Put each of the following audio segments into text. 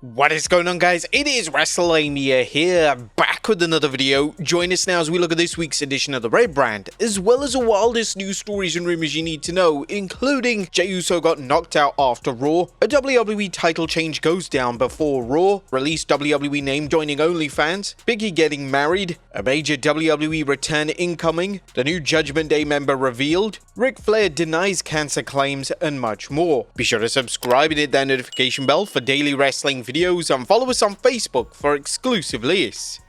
What is going on, guys? It is Wrestlelamia here, back with another video. Join us now as we look at this week's edition of the Red Brand, as well as the wildest news stories and rumors you need to know, including Jey Uso got knocked out after Raw, a WWE title change goes down before Raw, released WWE name joining OnlyFans, BECKY getting married, a major WWE return incoming, the new Judgment Day member revealed, Ric Flair denies cancer claims, and much more. Be sure to subscribe and hit that notification bell for daily wrestling videos and follow us on Facebook for exclusive lists.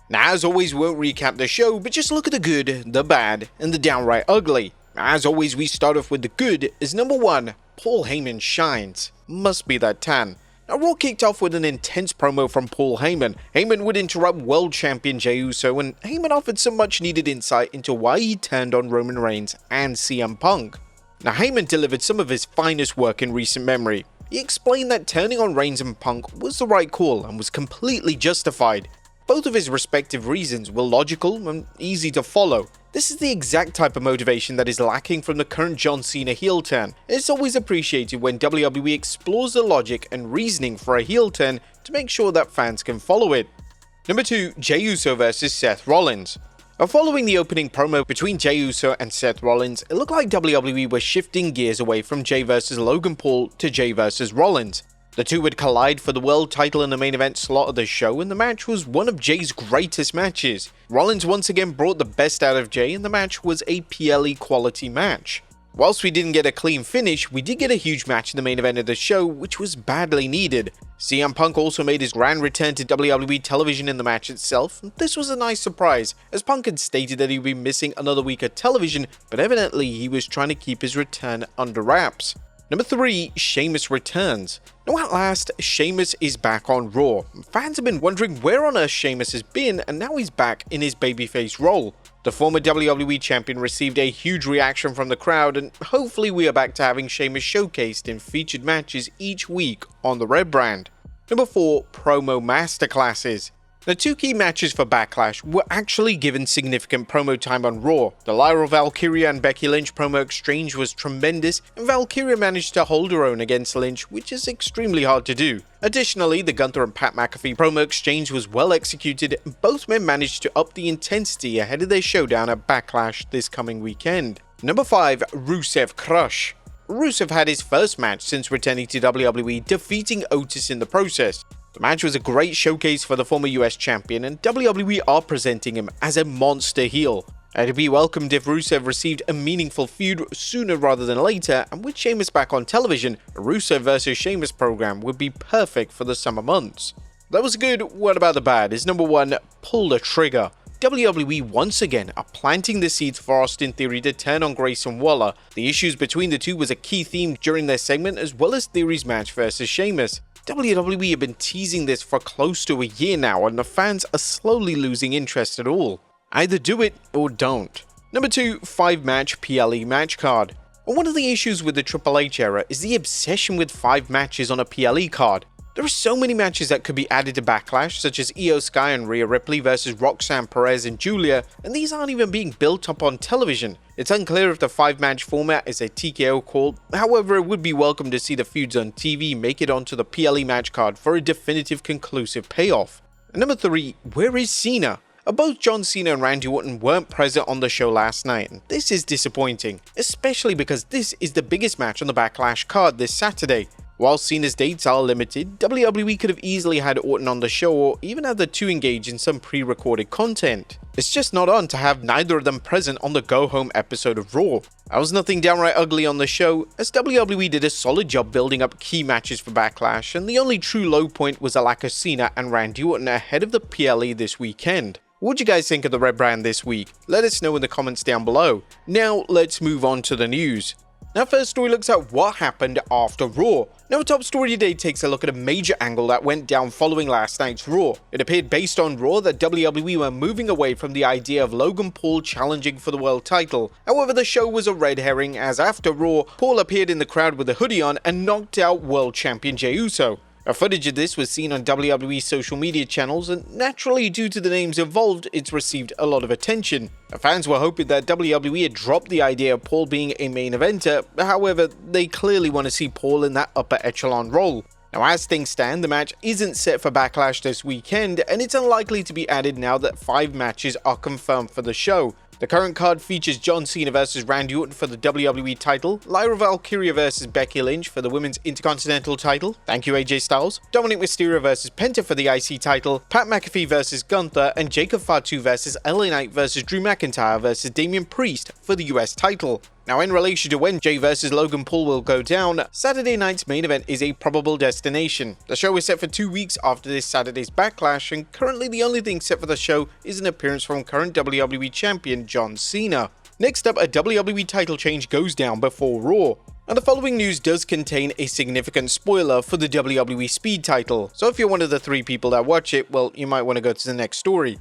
Now, as always, we won't recap the show, but just look at the good, the bad, and the downright ugly. As always, we start off with the good, as number 1, Paul Heyman shines. Must be that tan. Now, Raw kicked off with an intense promo from Paul Heyman. Heyman would interrupt world champion Jey Uso, and Heyman offered some much needed insight into why he turned on Roman Reigns and CM Punk. Now, Heyman delivered some of his finest work in recent memory. He explained that turning on Reigns and Punk was the right call and was completely justified. Both of his respective reasons were logical and easy to follow. This is the exact type of motivation that is lacking from the current John Cena heel turn. It's always appreciated when WWE explores the logic and reasoning for a heel turn to make sure that fans can follow it. Number 2, Jey Uso vs Seth Rollins. Following the opening promo between Jey Uso and Seth Rollins, it looked like WWE was shifting gears away from Jey vs Logan Paul to Jey vs Rollins. The two would collide for the world title in the main event slot of the show, and the match was one of Jey's greatest matches. Rollins once again brought the best out of Jey, and the match was a PLE quality match. Whilst we didn't get a clean finish, we did get a huge match in the main event of the show, which was badly needed. CM Punk also made his grand return to WWE television in the match itself. This was a nice surprise, as Punk had stated that he'd be missing another week of television, but evidently he was trying to keep his return under wraps. Number 3, Sheamus returns. Now at last, Sheamus is back on Raw. Fans have been wondering where on earth Sheamus has been, and now he's back in his babyface role. The former WWE champion received a huge reaction from the crowd, and hopefully we are back to having Sheamus showcased in featured matches each week on the Red Brand. Number 4, Promo Masterclasses. The two key matches for Backlash were actually given significant promo time on Raw. The Lyra Valkyria and Becky Lynch promo exchange was tremendous, and Valkyria managed to hold her own against Lynch, which is extremely hard to do. Additionally, the Gunther and Pat McAfee promo exchange was well executed, and both men managed to up the intensity ahead of their showdown at Backlash this coming weekend. Number 5, Rusev Crush. Rusev had his first match since returning to WWE, defeating Otis in the process. The match was a great showcase for the former US champion, and WWE are presenting him as a monster heel. It'd be welcomed if Rusev received a meaningful feud sooner rather than later, and with Sheamus back on television, a Rusev vs Sheamus program would be perfect for the summer months. That was good. What about the bad? Is number 1, pull the trigger. WWE once again are planting the seeds for Austin Theory to turn on Grayson Waller. The issues between the two was a key theme during their segment, as well as Theory's match versus Sheamus. WWE have been teasing this for close to a year now, and the fans are slowly losing interest at all. Either do it or don't. Number 2, 5-match PLE match card. One of the issues with the Triple H era is the obsession with 5 matches on a PLE card. There are so many matches that could be added to Backlash, such as Io Sky and Rhea Ripley versus Roxanne Perez and Julia, and these aren't even being built up on television. It's unclear if the 5-match format is a TKO call, however it would be welcome to see the feuds on TV make it onto the PLE match card for a definitive conclusive payoff. Number 3, where is Cena? Both John Cena and Randy Orton weren't present on the show last night, and this is disappointing, especially because this is the biggest match on the Backlash card this Saturday. While Cena's dates are limited, WWE could have easily had Orton on the show or even had the two engage in some pre-recorded content. It's just not on to have neither of them present on the go-home episode of Raw. There was nothing downright ugly on the show, as WWE did a solid job building up key matches for Backlash, and the only true low point was a lack of Cena and Randy Orton ahead of the PLE this weekend. What do you guys think of the Red Brand this week? Let us know in the comments down below. Now let's move on to the news. Now, first story looks at what happened after Raw. Now, our top story today takes a look at a major angle that went down following last night's Raw. It appeared based on Raw that WWE were moving away from the idea of Logan Paul challenging for the world title. However, the show was a red herring, as after Raw, Paul appeared in the crowd with a hoodie on and knocked out world champion Jey Uso. A footage of this was seen on WWE social media channels, and naturally, due to the names involved, it's received a lot of attention. Fans were hoping that WWE had dropped the idea of Paul being a main eventer, however, they clearly want to see Paul in that upper echelon role. Now, as things stand, the match isn't set for Backlash this weekend, and it's unlikely to be added now that 5 matches are confirmed for the show. The current card features John Cena vs Randy Orton for the WWE title, Lyra Valkyria vs Becky Lynch for the Women's Intercontinental title, thank you AJ Styles, Dominic Mysterio vs Penta for the IC title, Pat McAfee vs Gunther, and Jacob Fatu vs LA Knight vs Drew McIntyre vs Damian Priest for the US title. Now, in relation to when Jay vs Logan Paul will go down, Saturday night's main event is a probable destination. The show is set for 2 weeks after this Saturday's Backlash, and currently the only thing set for the show is an appearance from current WWE Champion John Cena. Next up, a WWE title change goes down before Raw. And the following news does contain a significant spoiler for the WWE Speed title, so if you're one of the 3 people that watch it, well, you might want to go to the next story.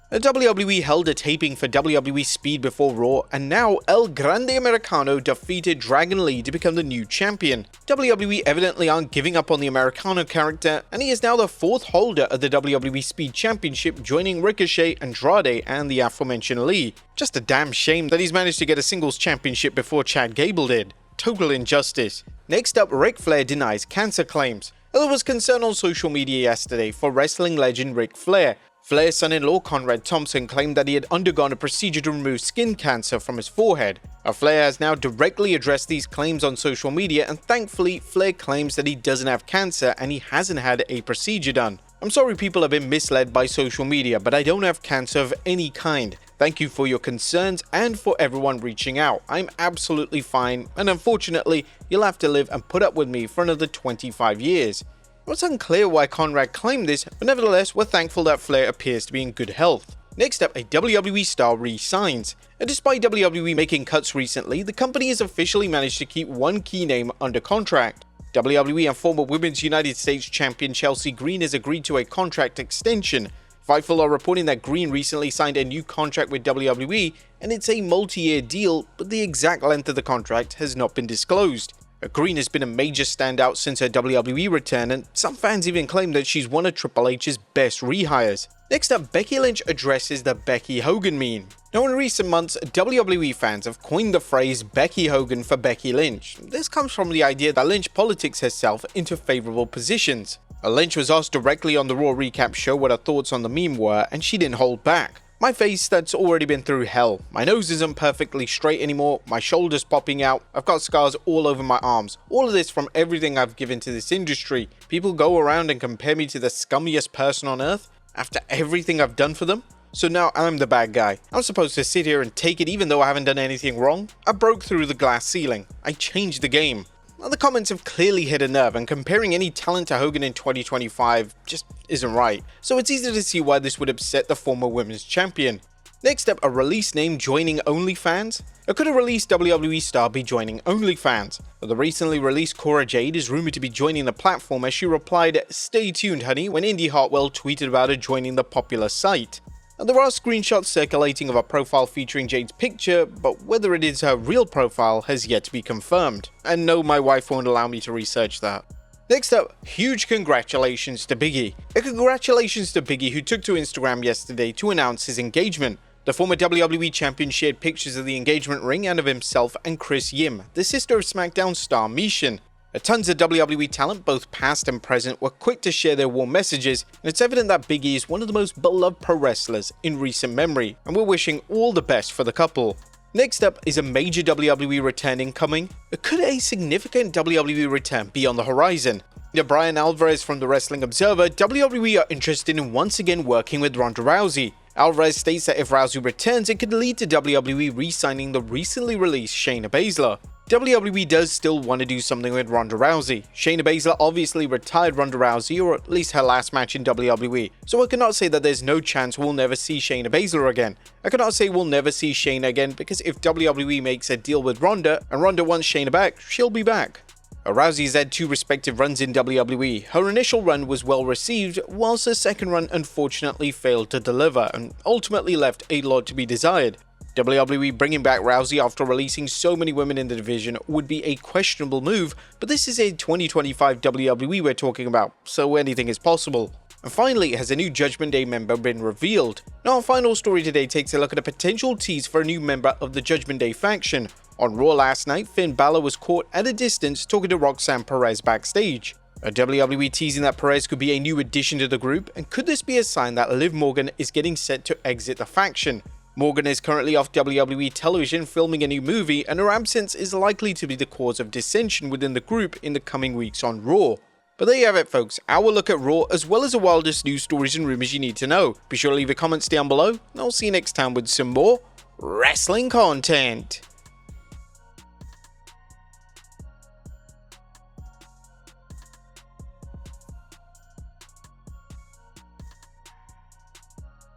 The WWE held a taping for WWE Speed before Raw, and now El Grande Americano defeated Dragon Lee to become the new champion. WWE evidently aren't giving up on the Americano character, and he is now the 4th holder of the WWE Speed Championship, joining Ricochet, Andrade, and the aforementioned Lee. Just a damn shame that he's managed to get a singles championship before Chad Gable did. Total injustice. Next up, Ric Flair denies cancer claims. There was concern on social media yesterday for wrestling legend Ric Flair. Flair's son-in-law Conrad Thompson claimed that he had undergone a procedure to remove skin cancer from his forehead. Flair has now directly addressed these claims on social media, and thankfully Flair claims that he doesn't have cancer and he hasn't had a procedure done. I'm sorry people have been misled by social media, but I don't have cancer of any kind. Thank you for your concerns and for everyone reaching out. I'm absolutely fine, and unfortunately, you'll have to live and put up with me for another 25 years. It's unclear why Conrad claimed this, but nevertheless, we're thankful that Flair appears to be in good health. Next up, a WWE star re-signs. And despite WWE making cuts recently, the company has officially managed to keep one key name under contract. WWE and former Women's United States champion Chelsea Green has agreed to a contract extension. Fightful are reporting that Green recently signed a new contract with WWE, and it's a multi-year deal, but the exact length of the contract has not been disclosed. Green has been a major standout since her WWE return, and some fans even claim that she's one of Triple H's best rehires. Next up, Becky Lynch addresses the Becky Hogan meme. Now, in recent months, WWE fans have coined the phrase Becky Hogan for Becky Lynch. This comes from the idea that Lynch politics herself into favorable positions. Lynch was asked directly on the Raw recap show what her thoughts on the meme were, and she didn't hold back. My face that's already been through hell. My nose isn't perfectly straight anymore, my shoulders popping out, I've got scars all over my arms. All of this from everything I've given to this industry. People go around and compare me to the scummiest person on earth after everything I've done for them. So now I'm the bad guy. I'm supposed to sit here and take it even though I haven't done anything wrong? I broke through the glass ceiling. I changed the game. Now, the comments have clearly hit a nerve, and comparing any talent to Hogan in 2025 just isn't right, so it's easy to see why this would upset the former women's champion. Next up, a release name joining OnlyFans? Could a released WWE star be joining OnlyFans? The recently released Cora Jade is rumored to be joining the platform, as she replied, "Stay tuned honey," when Indy Hartwell tweeted about her joining the popular site. There are screenshots circulating of a profile featuring Jade's picture, but whether it is her real profile has yet to be confirmed. And no, my wife won't allow me to research that. Next up, huge congratulations to Biggie. Congratulations to Biggie, who took to Instagram yesterday to announce his engagement. The former WWE champion shared pictures of the engagement ring and of himself and Chris Yim, the sister of SmackDown star Mishin. Tons of WWE talent, both past and present, were quick to share their warm messages, and it's evident that Big E is one of the most beloved pro wrestlers in recent memory, and we're wishing all the best for the couple. Next up is a major WWE return incoming. Could a significant WWE return be on the horizon? Brian Alvarez from the Wrestling Observer, WWE are interested in once again working with Ronda Rousey. Alvarez states that if Rousey returns, it could lead to WWE re-signing the recently released Shayna Baszler. WWE does still want to do something with Ronda Rousey. Shayna Baszler obviously retired Ronda Rousey, or at least her last match in WWE, so I cannot say that there's no chance we'll never see Shayna Baszler again. I cannot say we'll never see Shayna again, because if WWE makes a deal with Ronda, and Ronda wants Shayna back, she'll be back. Rousey's had 2 respective runs in WWE. Her initial run was well received, whilst her second run unfortunately failed to deliver, and ultimately left a lot to be desired. WWE bringing back Rousey after releasing so many women in the division would be a questionable move, but this is a 2025 WWE we're talking about, so anything is possible. And finally, has a new Judgment Day member been revealed? Now our final story today takes a look at a potential tease for a new member of the Judgment Day faction. On Raw last night, Finn Balor was caught at a distance talking to Roxanne Perez backstage. A WWE teasing that Perez could be a new addition to the group, and could this be a sign that Liv Morgan is getting set to exit the faction? Morgan is currently off WWE television filming a new movie, and her absence is likely to be the cause of dissension within the group in the coming weeks on Raw. But there you have it folks, our look at Raw as well as the wildest news stories and rumors you need to know. Be sure to leave your comments down below, and I'll see you next time with some more wrestling content.